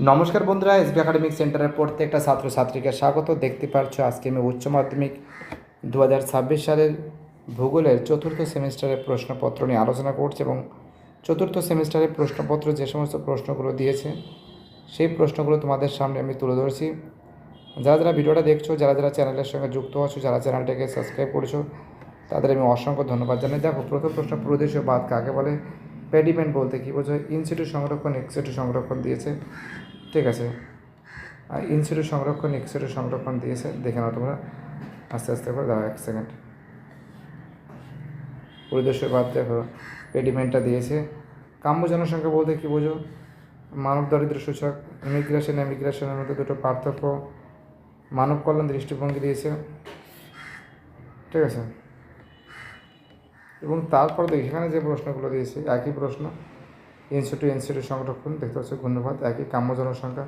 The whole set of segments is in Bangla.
নমস্কার বন্ধুরা, এসবি একাডেমিক সেন্টারের প্রত্যেকটা ছাত্রছাত্রীকে স্বাগত। দেখতে পাচ্ছ আজকে আমি উচ্চ মাধ্যমিক 2026 সালের ভূগোলের চতুর্থ সেমিস্টারের প্রশ্নপত্র নিয়ে আলোচনা করছি এবং চতুর্থ সেমিস্টারের প্রশ্নপত্র যে সমস্ত প্রশ্নগুলো দিয়েছে সেই প্রশ্নগুলো তোমাদের সামনে আমি তুলে ধরছি। যারা যারা ভিডিওটা দেখছো, যারা যারা চ্যানেলের সঙ্গে যুক্ত আছো, যারা চ্যানেলটাকে সাবস্ক্রাইব করেছো, তাদের আমি অসংখ্য ধন্যবাদ জানাই। দেখো, প্রথম প্রশ্ন, প্রদেশীয় বাঁধ কাকে বলে? পেডিমেন্ট বলতে কী বোঝো? ইনসিটু সংরক্ষণ, এক্সিটু সংরক্ষণ দিয়েছে, ঠিক আছে। আর ইনসিটু সংরক্ষণ, এক্সিটু সংরক্ষণ দিয়েছে, দেখে নাও তোমরা আস্তে আস্তে করে। দাও 1 সেকেন্ড। পরিদর্শক বাদ দেখো, পেডিমেন্টটা দিয়েছে। কাম্য জনসংখ্যা বলতে কী বোঝো? মানব দারিদ্র সূচক, ইমিগ্রেশনের মধ্যে দুটো পার্থক্য, মানব কল্যাণ দৃষ্টিভঙ্গি দিয়েছে, ঠিক আছে। এবং তারপর দেখি এখানে যে প্রশ্নগুলো দিয়েছে একই প্রশ্ন। ইনস্টিটিউট সংরক্ষণ দেখতে পাচ্ছ, ধন্যবাদ। একই কাম্য জনসংখ্যা,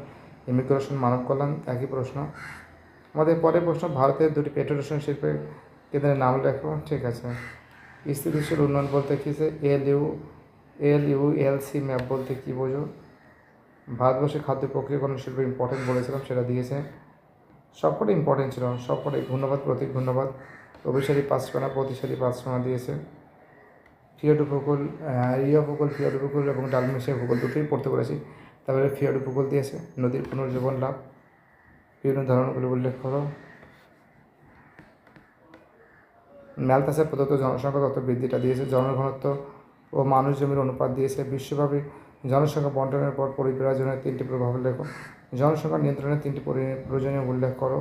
ইমিগ্রেশন, মানব কল্যাণ, একই প্রশ্ন। আমাদের পরের প্রশ্ন, ভারতের দুটি পেট্রোলিয়াম শিল্পের কেন্দ্রের নাম লেখো, ঠিক আছে। স্থিতিশীল উন্নয়ন বলতে কী? যে এলইউএলসি ম্যাপ বলতে কী বোঝো? ভারতবর্ষে খাদ্য প্রক্রিয়াকরণ শিল্প ইম্পর্টেন্ট বলেছিলাম, সেটা দিয়েছে। সবকটাই ইম্পর্টেন্ট ছিল, সবকটাই। ধন্যবাদ প্রতীক, ধন্যবাদ। অভিসারী 5 কোণা, প্রতিসারী 5 কোণা দিয়েছে। ফিওড উপকূল, রিয়া উপকূল, ফিওড উপকূল এবং ডালমেশিয়া উপকূল দুটোই পড়তে পেরেছি। তারপরে ফিওড উপকূল দিয়েছে। নদীর পুনর্জীবন লাভ, বিভিন্ন ধরনগুলি উল্লেখ করো। ম্যালথাসের প্রদত্ত জনসংখ্যা তত্ত্ব বৃদ্ধিটা দিয়েছে। জনঘনত্ব ও মানুষ জমির অনুপাত দিয়েছে। বিশ্বব্যাপী জনসংখ্যা বন্টনের পর পরিব্রাজনের 3টি প্রভাব লেখো। জনসংখ্যা নিয়ন্ত্রণের 3টি প্রয়োজনীয় উল্লেখ করো।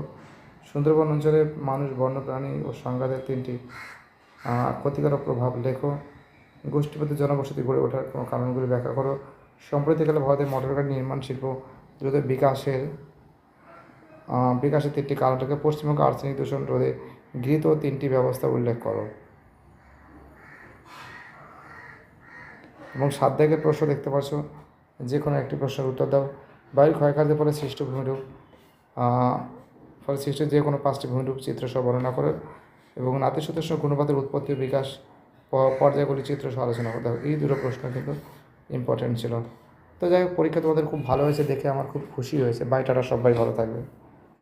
সুন্দরবন অঞ্চলে মানুষ, বন্যপ্রাণী ও সংঘাতের 3টি ক্ষতিকারক প্রভাব লেখো। গোষ্ঠীবদ্ধ জনবসতি গড়ে ওঠার কারণগুলি ব্যাখ্যা করো। সম্প্রতিকালে ভারতের মোটরগাড়ি নির্মাণ শিল্প দ্রুত বিকাশের 3টি কারণ থেকে পশ্চিমবঙ্গ আর্সেনিক দূষণ রোধে গৃহীত 3টি ব্যবস্থা উল্লেখ করো। এবং 7 দাগের প্রশ্ন দেখতে পাচ্ছ, যে কোনো একটি প্রশ্নের উত্তর দাও। বায়ুর ক্ষয়কার্যের ফলে সৃষ্ট ভূমিরূপ, ফলে সৃষ্ট যে কোনো 5টি ভূমিরূপ চিত্র সহ বর্ণনা করে এবং নাতিশীতোষ্ণ ঘূর্ণিপাতের উৎপত্তি ও বিকাশ পর্যায়গুলি চিত্র সহ আলোচনা করতে হবে। এই দুটো প্রশ্ন কিন্তু ইম্পর্টেন্ট ছিল। তো যাই হোক, পরীক্ষা তোমাদের খুব ভালো হয়েছে দেখে আমার খুব খুশি হয়েছে। বাই, টাটা, সবাই ভালো থাকবে।